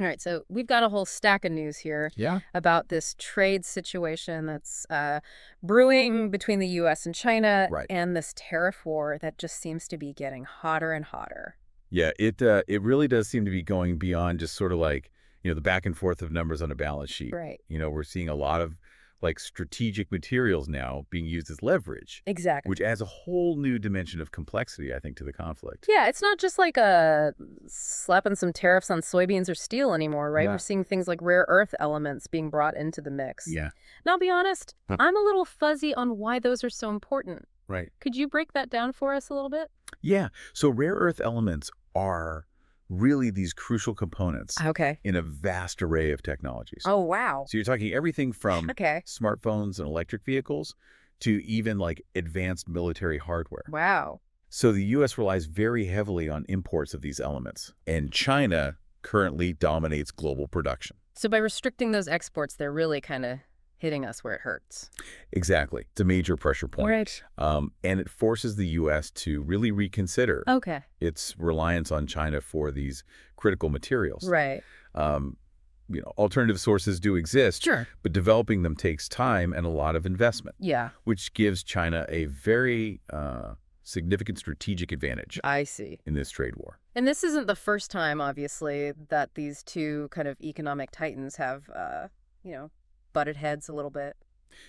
All right, so we've got a whole stack of news here Yeah. about this trade situation that's brewing between the U.S. and China Right. and this tariff war that just seems to be getting hotter and hotter. Yeah, it really does seem to be going beyond just sort of like, the back and forth of numbers on a balance sheet. Right. We're seeing a lot of like strategic materials now being used as leverage, Exactly. which adds a whole new dimension of complexity, I think, to the conflict. Yeah, it's not just like slapping some tariffs on soybeans or steel anymore, right? We're Yeah. seeing things like rare earth elements being brought into the mix. Yeah. Now, I'll be honest, Huh. I'm a little fuzzy on why those are so important. Right. Could you break that down for us a little bit? Yeah. So rare earth elements are really these crucial components Okay. in a vast array of technologies. Oh, wow. So you're talking everything from Okay. smartphones and electric vehicles to even like advanced military hardware. Wow. So the U.S. relies very heavily on imports of these elements, and China currently dominates global production. So by restricting those exports, they're really kind of hitting us where it hurts. Exactly. It's a major pressure point. Right. And it forces the U.S. to really reconsider Okay. its reliance on China for these critical materials. Right. Um, alternative sources do exist, Sure. but developing them takes time and a lot of investment, Yeah, which gives China a very significant strategic advantage I see. in this trade war. And this isn't the first time, obviously, that these two kind of economic titans have, butted heads a little bit.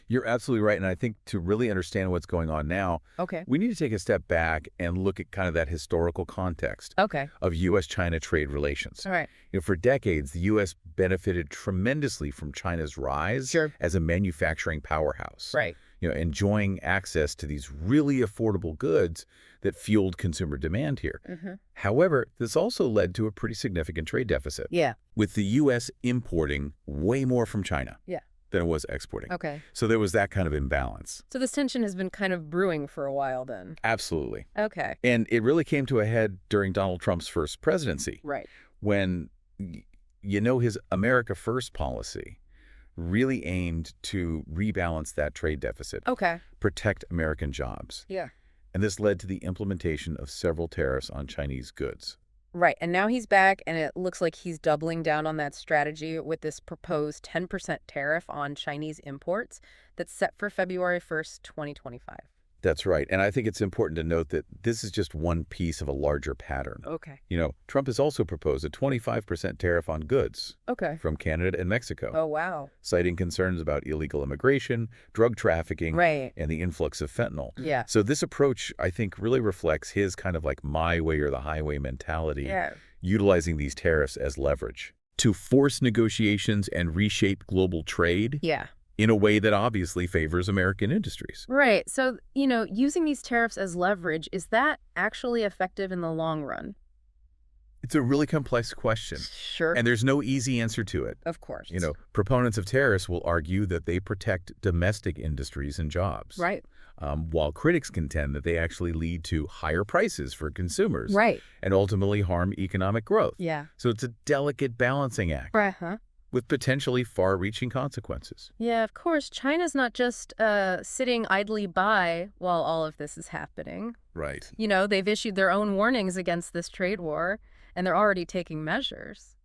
You're absolutely right, and I think to really understand what's going on now, Okay. we need to take a step back and look at kind of that historical context Okay. of U.S.-China trade relations. All right. For decades, the U.S. benefited tremendously from China's rise Sure. as a manufacturing powerhouse. Right. Enjoying access to these really affordable goods that fueled consumer demand here. Mm-hmm. However, this also led to a pretty significant trade deficit, Yeah. with the U.S. importing way more from China Yeah. than it was exporting. Okay. So there was that kind of imbalance. So this tension has been kind of brewing for a while then. Absolutely. Okay. And it really came to a head during Donald Trump's first presidency, Right. when, his America First policy really aimed to rebalance that trade deficit, Okay. protect American jobs. Yeah. And this led to the implementation of several tariffs on Chinese goods. Right. And now he's back, and it looks like he's doubling down on that strategy with this proposed 10% tariff on Chinese imports that's set for February 1st, 2025. That's right. And I think it's important to note that this is just one piece of a larger pattern. Okay. Trump has also proposed a 25% tariff on goods Okay. from Canada and Mexico, Oh, wow. citing concerns about illegal immigration, drug trafficking, Right. and the influx of fentanyl. Yeah. So this approach, I think, really reflects his kind of like my way or the highway mentality, Yeah. utilizing these tariffs as leverage to force negotiations and reshape global trade Yeah. in a way that obviously favors American industries. Right. So, using these tariffs as leverage, is that actually effective in the long run? It's a really complex question, Sure. and there's no easy answer to it. Of course. Proponents of tariffs will argue that they protect domestic industries and jobs. Right. While critics contend that they actually lead to higher prices for consumers Right. and ultimately harm economic growth. Yeah. So it's a delicate balancing act Right. Huh? with potentially far-reaching consequences. Yeah, of course. China's not just sitting idly by while all of this is happening. Right. They've issued their own warnings against this trade war, and they're already taking measures.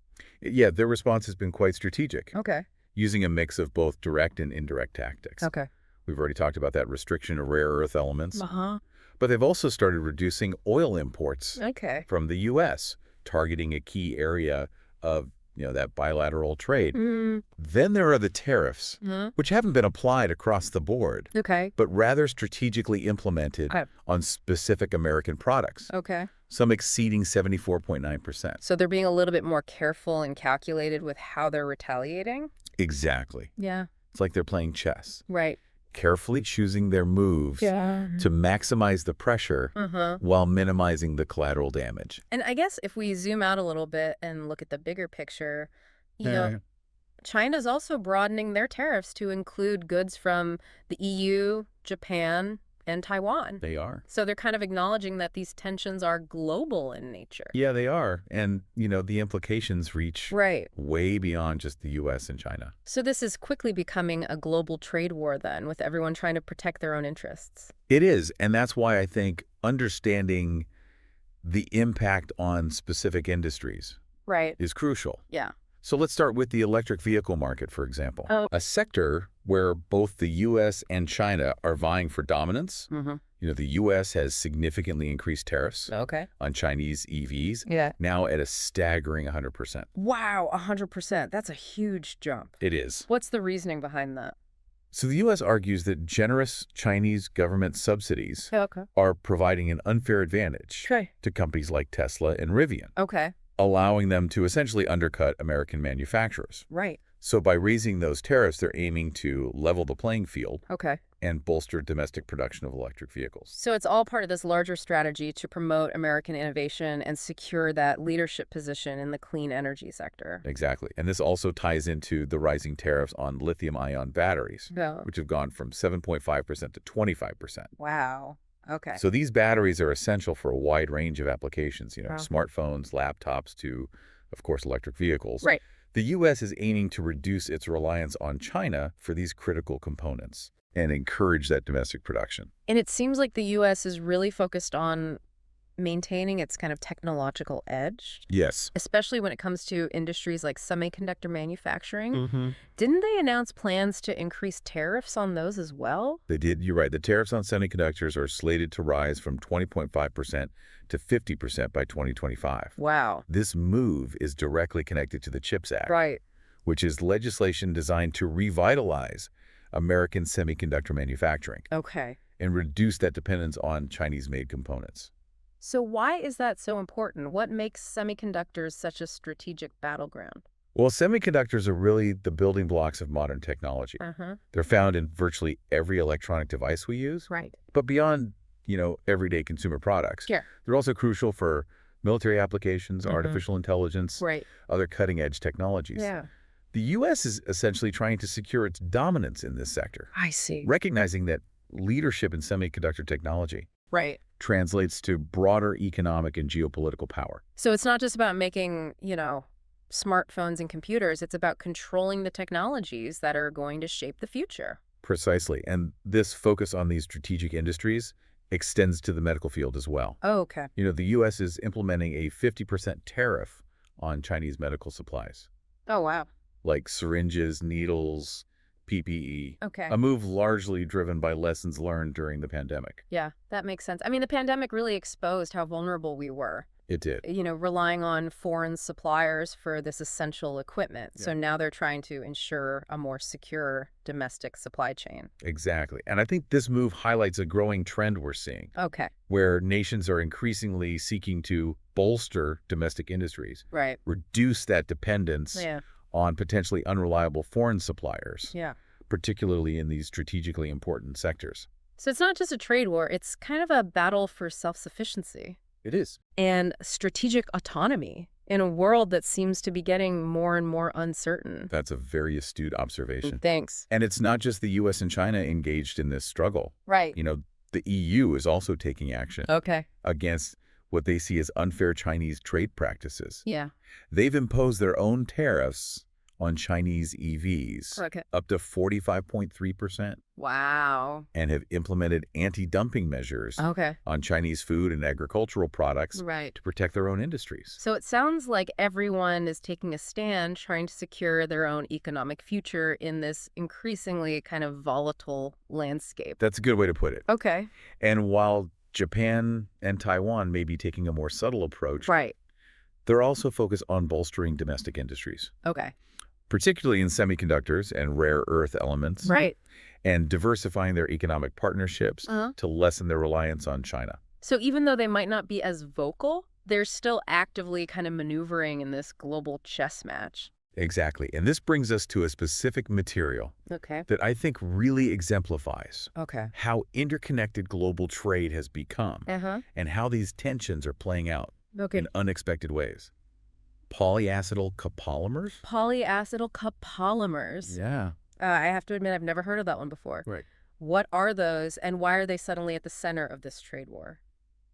Yeah, their response has been quite strategic, Okay. using a mix of both direct and indirect tactics. Okay. We've already talked about that restriction of rare earth elements, Uh-huh. but they've also started reducing oil imports Okay. from the U.S., targeting a key area of that bilateral trade. Mm. Then there are the tariffs, Hmm. which haven't been applied across the board, Okay. but rather strategically implemented Okay. on specific American products, Okay. some exceeding 74.9%. So they're being a little bit more careful and calculated with how they're retaliating? Exactly. Yeah. It's like they're playing chess, Right. carefully choosing their moves Yeah. to maximize the pressure Uh-huh. while minimizing the collateral damage. And I guess if we zoom out a little bit and look at the bigger picture, China's also broadening their tariffs to include goods from the EU, Japan, and Taiwan. They are. So they're kind of acknowledging that these tensions are global in nature. Yeah, they are. And, the implications reach Right. way beyond just the U.S. and China. So this is quickly becoming a global trade war then, with everyone trying to protect their own interests. It is. And that's why I think understanding the impact on specific industries Right. is crucial. Yeah. So let's start with the electric vehicle market, for example. Oh. A sector where both the U.S. and China are vying for dominance. Mm-hmm. The U.S. has significantly increased tariffs Okay. on Chinese EVs, Yeah. now at a staggering 100%. Wow, 100%. That's a huge jump. It is. What's the reasoning behind that? So the U.S. argues that generous Chinese government subsidies Okay. are providing an unfair advantage Okay. to companies like Tesla and Rivian, Okay. allowing them to essentially undercut American manufacturers. Right. So by raising those tariffs, they're aiming to level the playing field Okay. and bolster domestic production of electric vehicles. So it's all part of this larger strategy to promote American innovation and secure that leadership position in the clean energy sector. Exactly. And this also ties into the rising tariffs on lithium-ion batteries, Yeah. which have gone from 7.5% to 25%. Wow. Okay. So these batteries are essential for a wide range of applications, Wow. smartphones, laptops, to, of course, electric vehicles. Right. The U.S. is aiming to reduce its reliance on China for these critical components and encourage that domestic production. And it seems like the U.S. is really focused on maintaining its kind of technological edge, Yes. especially when it comes to industries like semiconductor manufacturing. Mm-hmm. Didn't they announce plans to increase tariffs on those as well? They did. You're right. The tariffs on semiconductors are slated to rise from 20.5% to 50% by 2025. Wow. This move is directly connected to the CHIPS Act, Right. which is legislation designed to revitalize American semiconductor manufacturing Okay. and reduce that dependence on Chinese-made components. So why is that so important? What makes semiconductors such a strategic battleground? Well, semiconductors are really the building blocks of modern technology. Uh-huh. They're found in virtually every electronic device we use, Right. but beyond, everyday consumer products. Sure. They're also crucial for military applications, artificial intelligence, Right. other cutting-edge technologies. Yeah. The U.S. is essentially trying to secure its dominance in this sector, I see. recognizing that leadership in semiconductor technology Right. translates to broader economic and geopolitical power. So it's not just about making, smartphones and computers. It's about controlling the technologies that are going to shape the future. Precisely. And this focus on these strategic industries extends to the medical field as well. Oh, okay. The U.S. is implementing a 50% tariff on Chinese medical supplies, Oh, wow. like syringes, needles, PPE. Okay. A move largely driven by lessons learned during the pandemic. Yeah, that makes sense. I mean, the pandemic really exposed how vulnerable we were, It did. relying on foreign suppliers for this essential equipment. Yeah. So now they're trying to ensure a more secure domestic supply chain. Exactly. And I think this move highlights a growing trend we're seeing, Okay. where nations are increasingly seeking to bolster domestic industries, Right. reduce that dependence Yeah. on potentially unreliable foreign suppliers, Yeah. particularly in these strategically important sectors. So it's not just a trade war. It's kind of a battle for self-sufficiency It is. and strategic autonomy in a world that seems to be getting more and more uncertain. That's a very astute observation. Thanks. And it's not just the U.S. and China engaged in this struggle. Right. The EU is also taking action Okay. against what they see as unfair Chinese trade practices. Yeah. They've imposed their own tariffs on Chinese EVs, Okay. up to 45.3%, Wow. and have implemented anti-dumping measures Okay. on Chinese food and agricultural products Right. to protect their own industries. So it sounds like everyone is taking a stand, trying to secure their own economic future in this increasingly kind of volatile landscape. That's a good way to put it. Okay. And while Japan and Taiwan may be taking a more subtle approach, Right. they're also focused on bolstering domestic industries, Okay. particularly in semiconductors and rare earth elements, Right. and diversifying their economic partnerships Uh-huh. to lessen their reliance on China. So even though they might not be as vocal, they're still actively kind of maneuvering in this global chess match. Exactly. And this brings us to a specific material Okay. that I think really exemplifies Okay. how interconnected global trade has become Uh-huh. and how these tensions are playing out Okay. in unexpected ways. Polyacetyl copolymers? Polyacetyl copolymers. Yeah. I have to admit, I've never heard of that one before. Right. What are those, and why are they suddenly at the center of this trade war?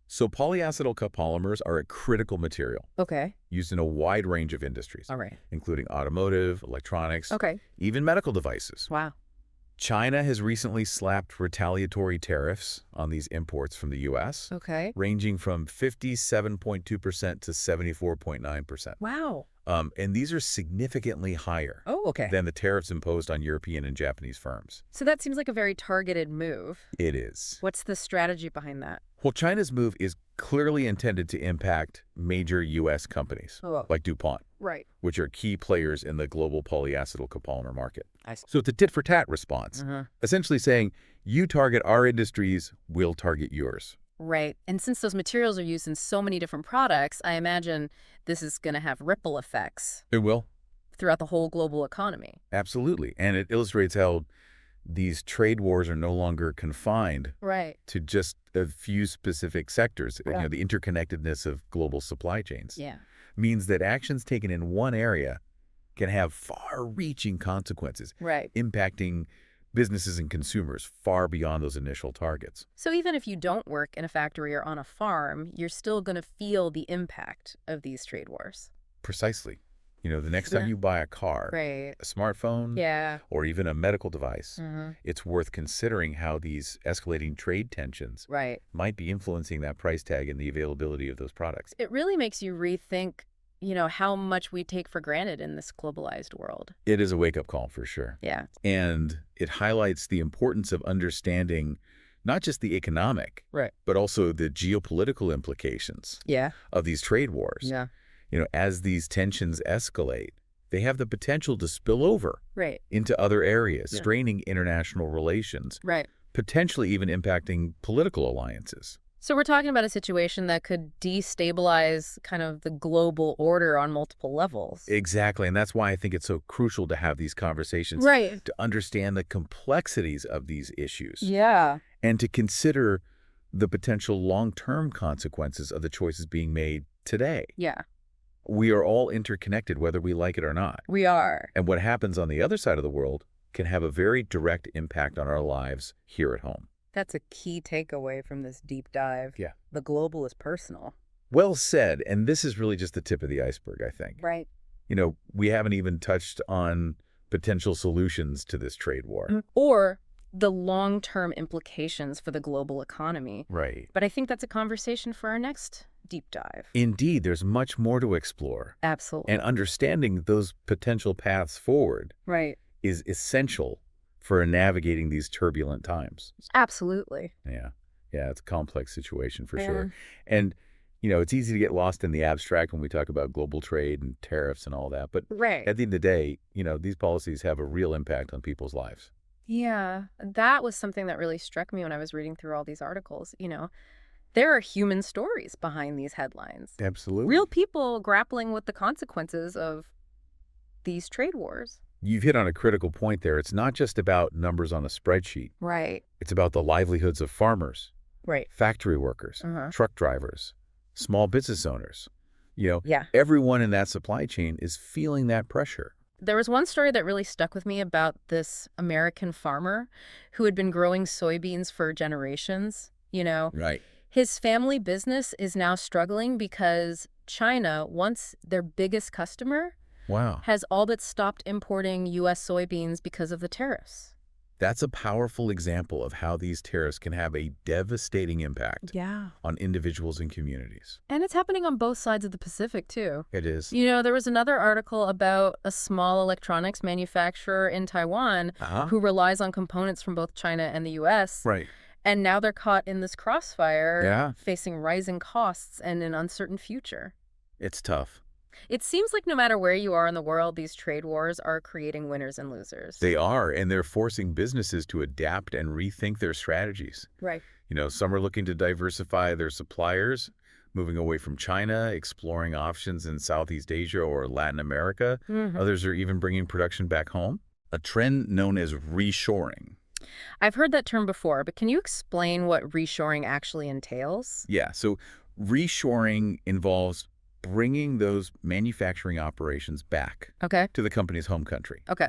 So polyacetyl copolymers are a critical material Okay. used in a wide range of industries, All right. including automotive, electronics, Okay. even medical devices. Wow. China has recently slapped retaliatory tariffs on these imports from the U.S., Okay. ranging from 57.2% to 74.9%. Wow. And these are significantly higher Oh, okay. than the tariffs imposed on European and Japanese firms. So that seems like a very targeted move. It is. What's the strategy behind that? Well, China's move is clearly intended to impact major U.S. companies Oh, like DuPont, right. which are key players in the global polyacetyl copolymer market. I see. So it's a tit-for-tat response, essentially saying, you target our industries, we'll target yours. Right. And since those materials are used in so many different products, I imagine this is going to have ripple effects It will. throughout the whole global economy. Absolutely. And it illustrates how these trade wars are no longer confined Right. to just a few specific sectors. Yeah. The interconnectedness of global supply chains Yeah. means that actions taken in one area can have far-reaching consequences, Right. impacting businesses and consumers far beyond those initial targets. So even if you don't work in a factory or on a farm, you're still going to feel the impact of these trade wars. Precisely. The next time Yeah. you buy a car, Right. a smartphone, Yeah. or even a medical device, Mm-hmm. it's worth considering how these escalating trade tensions Right. might be influencing that price tag and the availability of those products. It really makes you rethink, how much we take for granted in this globalized world. It is a wake-up call for sure. Yeah. And it highlights the importance of understanding not just the economic, Right. but also the geopolitical implications Yeah. of these trade wars. Yeah. As these tensions escalate, they have the potential to spill over Right. into other areas, Yeah. straining international relations, Right. potentially even impacting political alliances. So we're talking about a situation that could destabilize kind of the global order on multiple levels. Exactly, and that's why I think it's so crucial to have these conversations, Right. to understand the complexities of these issues, Yeah. and to consider the potential long-term consequences of the choices being made today. Yeah. We are all interconnected, whether we like it or not. We are. And what happens on the other side of the world can have a very direct impact on our lives here at home. That's a key takeaway from this deep dive. Yeah. The global is personal. Well said, and this is really just the tip of the iceberg, I think. Right. We haven't even touched on potential solutions to this trade war. Or the long-term implications for the global economy. Right. But I think that's a conversation for our next deep dive. Indeed, there's much more to explore. Absolutely. And understanding those potential paths forward Right. is essential for navigating these turbulent times. Absolutely. Yeah. Yeah, it's a complex situation for Yeah. sure. And, it's easy to get lost in the abstract when we talk about global trade and tariffs and all that. But Right. at the end of the day, these policies have a real impact on people's lives. Yeah, that was something that really struck me when I was reading through all these articles. There are human stories behind these headlines. Absolutely. Real people grappling with the consequences of these trade wars. You've hit on a critical point there. It's not just about numbers on a spreadsheet. Right. It's about the livelihoods of farmers, Right. factory workers, truck drivers, small business owners. Yeah. Everyone in that supply chain is feeling that pressure. There was one story that really stuck with me about this American farmer who had been growing soybeans for generations. Right. His family business is now struggling because China, once their biggest customer, Wow. has all but stopped importing U.S. soybeans because of the tariffs. That's a powerful example of how these tariffs can have a devastating impact Yeah. on individuals and communities. And it's happening on both sides of the Pacific, too. It is. There was another article about a small electronics manufacturer in Taiwan who relies on components from both China and the U.S. Right. And now they're caught in this crossfire, Yeah. facing rising costs and an uncertain future. It's tough. It seems like no matter where you are in the world, these trade wars are creating winners and losers. They are, and they're forcing businesses to adapt and rethink their strategies. Right. Some are looking to diversify their suppliers, moving away from China, exploring options in Southeast Asia or Latin America. Others are even bringing production back home. A trend known as reshoring. I've heard that term before, but can you explain what reshoring actually entails? Yeah, so reshoring involves bringing those manufacturing operations back Okay. to the company's home country. Okay.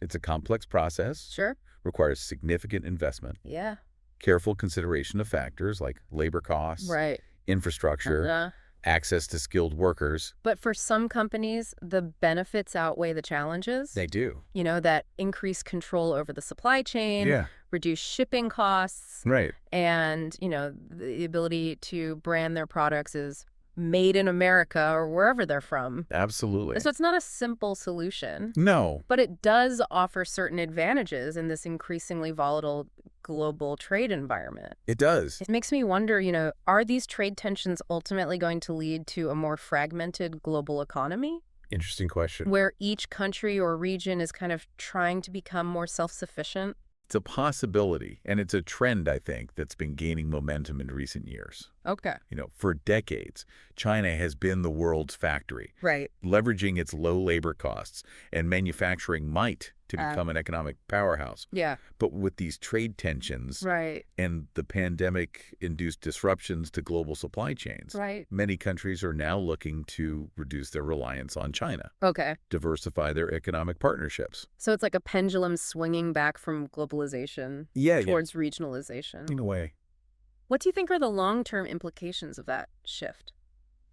It's a complex process, Sure. requires significant investment, Yeah. careful consideration of factors like labor costs, Right. infrastructure, access to skilled workers. But for some companies, the benefits outweigh the challenges. They do. That increased control over the supply chain, Yeah, reduced shipping costs, right. and, the ability to brand their products is made in America or wherever they're from. Absolutely. So it's not a simple solution, No, but it does offer certain advantages in this increasingly volatile global trade environment. it does. It makes me wonder, are these trade tensions ultimately going to lead to a more fragmented global economy Interesting question. where each country or region is kind of trying to become more self-sufficient? It's a possibility, and it's a trend, I think, that's been gaining momentum in recent years. Okay. For decades, China has been the world's factory, Right. leveraging its low labor costs and manufacturing might to become an economic powerhouse. Yeah. But with these trade tensions Right. and the pandemic-induced disruptions to global supply chains, Right. many countries are now looking to reduce their reliance on China, Okay. diversify their economic partnerships. So it's like a pendulum swinging back from globalization Yeah, towards regionalization. in a way. What do you think are the long-term implications of that shift?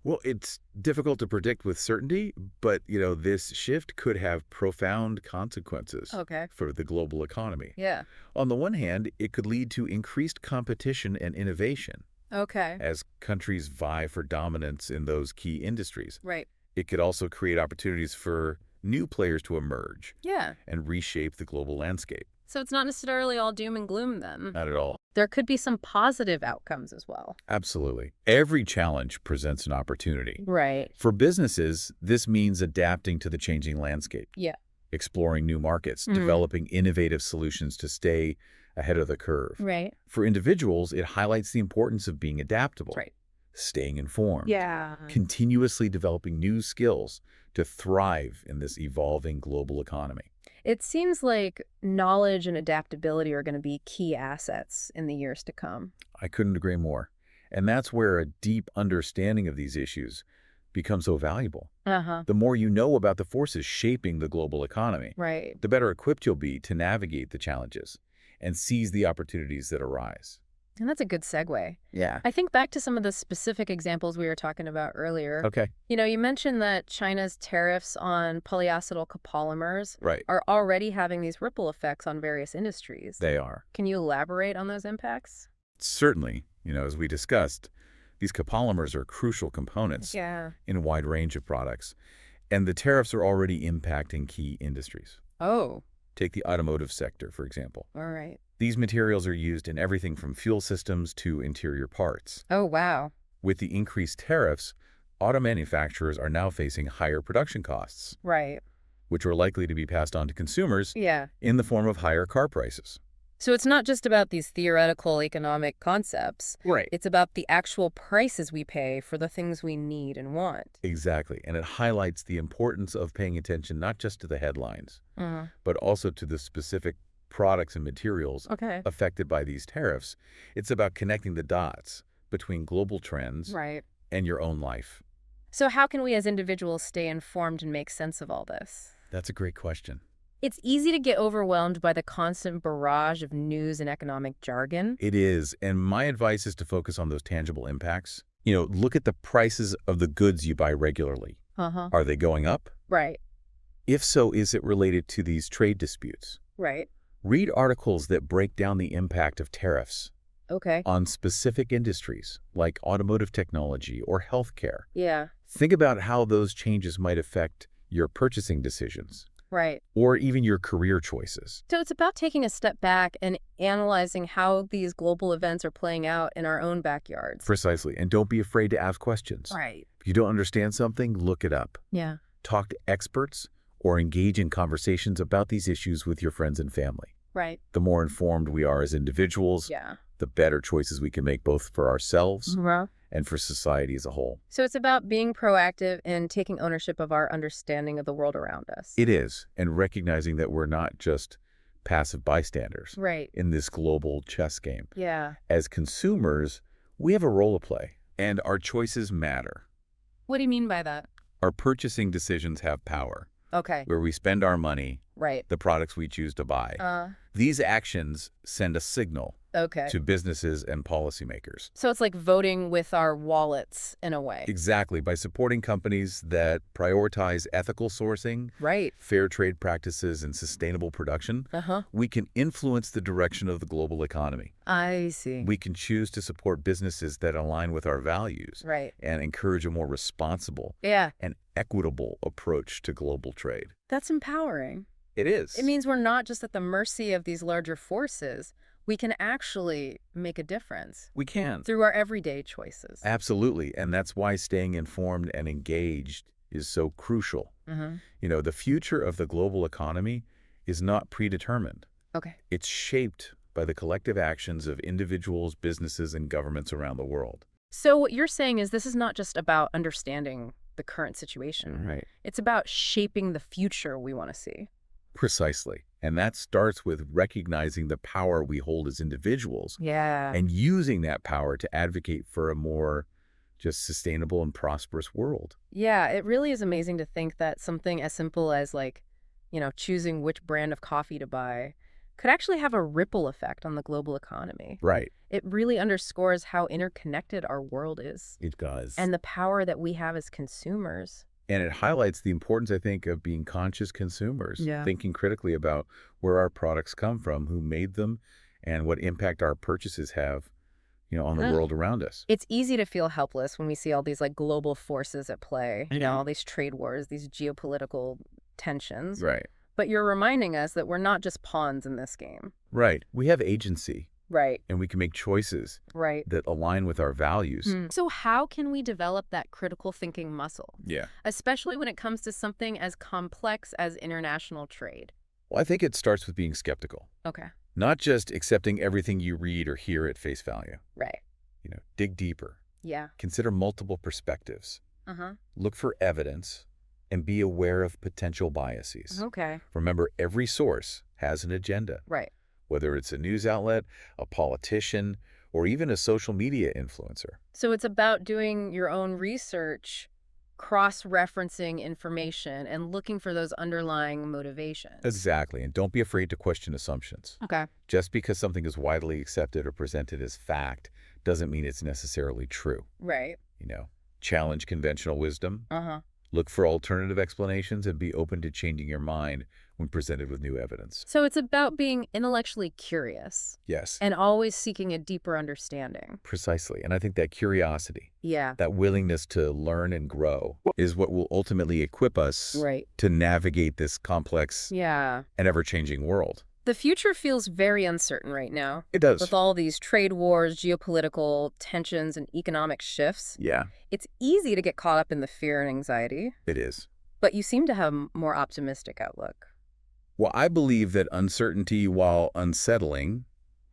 Well, it's difficult to predict with certainty, but, this shift could have profound consequences Okay. for the global economy. Yeah. On the one hand, it could lead to increased competition and innovation Okay. as countries vie for dominance in those key industries. Right. It could also create opportunities for new players to emerge Yeah. and reshape the global landscape. So it's not necessarily all doom and gloom then. Not at all. There could be some positive outcomes as well. Absolutely. Every challenge presents an opportunity. Right. For businesses, this means adapting to the changing landscape, Yeah. exploring new markets, developing innovative solutions to stay ahead of the curve. Right. For individuals, it highlights the importance of being adaptable, Right. staying informed, Yeah. continuously developing new skills to thrive in this evolving global economy. It seems like knowledge and adaptability are going to be key assets in the years to come. I couldn't agree more. And that's where a deep understanding of these issues becomes so valuable. Uh-huh. The more you know about the forces shaping the global economy, Right. the better equipped you'll be to navigate the challenges and seize the opportunities that arise. And that's a good segue. Yeah. I think back to some of the specific examples we were talking about earlier. Okay. You mentioned that China's tariffs on polyacetyl copolymers Right. are already having these ripple effects on various industries. They are. Can you elaborate on those impacts? Certainly, as we discussed, these copolymers are crucial components Yeah. in a wide range of products, and the tariffs are already impacting key industries. Oh, Take the automotive sector, for example. all right. These materials are used in everything from fuel systems to interior parts. Oh, wow. With the increased tariffs, auto manufacturers are now facing higher production costs, Right. which are likely to be passed on to consumers Yeah. in the form of higher car prices. So it's not just about these theoretical economic concepts. Right. It's about the actual prices we pay for the things we need and want. Exactly. And it highlights the importance of paying attention not just to the headlines, Uh, but also to the specific products and materials okay. affected by these tariffs. It's about connecting the dots between global trends Right. and your own life. So how can we as individuals stay informed and make sense of all this? That's a great question. It's easy to get overwhelmed by the constant barrage of news and economic jargon. It is. And my advice is to focus on those tangible impacts. Look at the prices of the goods you buy regularly. Uh-huh. Are they going up? Right. If so, is it related to these trade disputes? Right. Read articles that break down the impact of tariffs Okay. on specific industries like automotive technology or healthcare. Yeah. Think about how those changes might affect your purchasing decisions Right. or even your career choices. So it's about taking a step back and analyzing how these global events are playing out in our own backyards. Precisely. And don't be afraid to ask questions. Right. If you don't understand something, look it up. Yeah. Talk to experts or engage in conversations about these issues with your friends and family. Right. The more informed we are as individuals, Yeah. the better choices we can make both for ourselves Uh-huh. and for society as a whole. So it's about being proactive and taking ownership of our understanding of the world around us. It is, and recognizing that we're not just passive bystanders Right. in this global chess game. Yeah. As consumers, we have a role to play, and our choices matter. What do you mean by that? Our purchasing decisions have power. Okay. Where we spend our money, Right. the products we choose to buy. These actions send a signal Okay. to businesses and policymakers. So it's like voting with our wallets in a way. Exactly. By supporting companies that prioritize ethical sourcing, Right. fair trade practices, and sustainable production, Uh-huh. we can influence the direction of the global economy. I see. We can choose to support businesses that align with our values Right. and encourage a more responsible Yeah. and equitable approach to global trade. That's empowering. It is. It means we're not just at the mercy of these larger forces. We can actually make a difference We can. through our everyday choices. Absolutely. And that's why staying informed and engaged is so crucial. Uh-huh. The future of the global economy is not predetermined. Okay. It's shaped by the collective actions of individuals, businesses, and governments around the world. So what you're saying is this is not just about understanding the current situation. Right. It's about shaping the future we want to see. Precisely. And that starts with recognizing the power we hold as individuals Yeah. and using that power to advocate for a more just sustainable and prosperous world. Yeah, it really is amazing to think that something as simple as choosing which brand of coffee to buy could actually have a ripple effect on the global economy. Right. It really underscores how interconnected our world is It does. and the power that we have as consumers. And it highlights the importance, I think, of being conscious consumers, Yeah. thinking critically about where our products come from, who made them, and what impact our purchases have, on the Ugh. world around us. It's easy to feel helpless when we see all these global forces at play, Yeah. all these trade wars, these geopolitical tensions. Right. But you're reminding us that we're not just pawns in this game. Right. We have agency, Right. and we can make choices Right. that align with our values. So how can we develop that critical thinking muscle, Yeah. especially when it comes to something as complex as international trade? Well, I think it starts with being skeptical, Okay. not just accepting everything you read or hear at face value. Right. Dig deeper, Yeah. consider multiple perspectives, Uh-huh. look for evidence, and be aware of potential biases. Okay. Remember, every source has an agenda, Right. whether it's a news outlet, a politician, or even a social media influencer. So it's about doing your own research, cross-referencing information, and looking for those underlying motivations. Exactly, and don't be afraid to question assumptions. Okay. Just because something is widely accepted or presented as fact doesn't mean it's necessarily true. Right. Challenge conventional wisdom, Uh-huh. look for alternative explanations, and be open to changing your mind when presented with new evidence. So it's about being intellectually curious Yes, and always seeking a deeper understanding. precisely. And I think that curiosity, Yeah. that willingness to learn and grow is what will ultimately equip us Right. to navigate this complex Yeah. and ever-changing world. The future feels very uncertain right now. It does. With all these trade wars, geopolitical tensions, and economic shifts, Yeah, it's easy to get caught up in the fear and anxiety, it is. but you seem to have a more optimistic outlook. Well, I believe that uncertainty, while unsettling,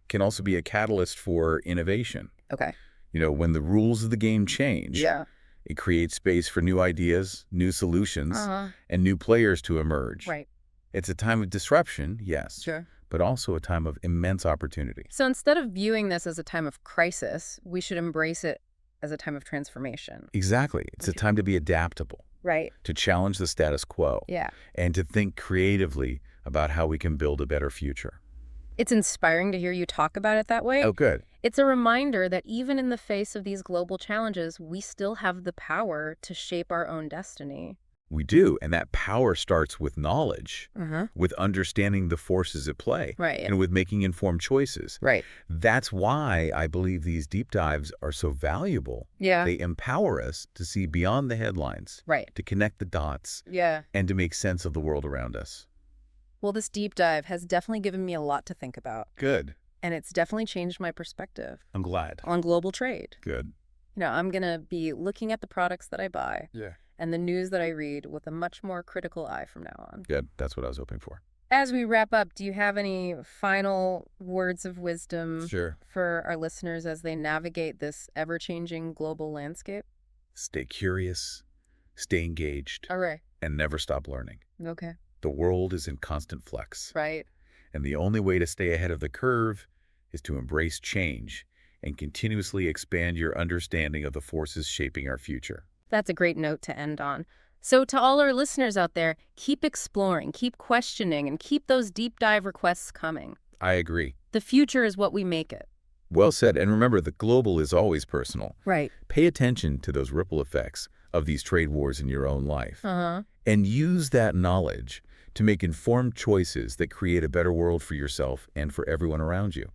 can also be a catalyst for innovation. Okay. When the rules of the game change, Yeah. it creates space for new ideas, new solutions, Uh-huh. and new players to emerge. Right. It's a time of disruption, yes, Sure. but also a time of immense opportunity. So instead of viewing this as a time of crisis, we should embrace it as a time of transformation. Exactly. It's a time to be adaptable, Right. to challenge the status quo, Yeah. and to think creatively about how we can build a better future. It's inspiring to hear you talk about it that way. Oh, good. It's a reminder that even in the face of these global challenges, we still have the power to shape our own destiny. We do, and that power starts with knowledge, Uh-huh. with understanding the forces at play, Right. and with making informed choices. Right. That's why I believe these deep dives are so valuable. Yeah. They empower us to see beyond the headlines, Right. to connect the dots, Yeah. and to make sense of the world around us. Well, this deep dive has definitely given me a lot to think about, Good. and it's definitely changed my perspective I'm glad. on global trade. Good. I'm going to be looking at the products that I buy Yeah. and the news that I read with a much more critical eye from now on. Good. That's what I was hoping for. As we wrap up, do you have any final words of wisdom Sure. for our listeners as they navigate this ever-changing global landscape? Stay curious, stay engaged, All right. and never stop learning. Okay. The world is in constant flux, Right. and the only way to stay ahead of the curve is to embrace change and continuously expand your understanding of the forces shaping our future. That's a great note to end on. So to all our listeners out there, keep exploring, keep questioning, and keep those deep dive requests coming. I agree. The future is what we make it. Well said. And remember, the global is always personal. Right. Pay attention to those ripple effects of these trade wars in your own life. Uh-huh. And use that knowledge to make informed choices that create a better world for yourself and for everyone around you.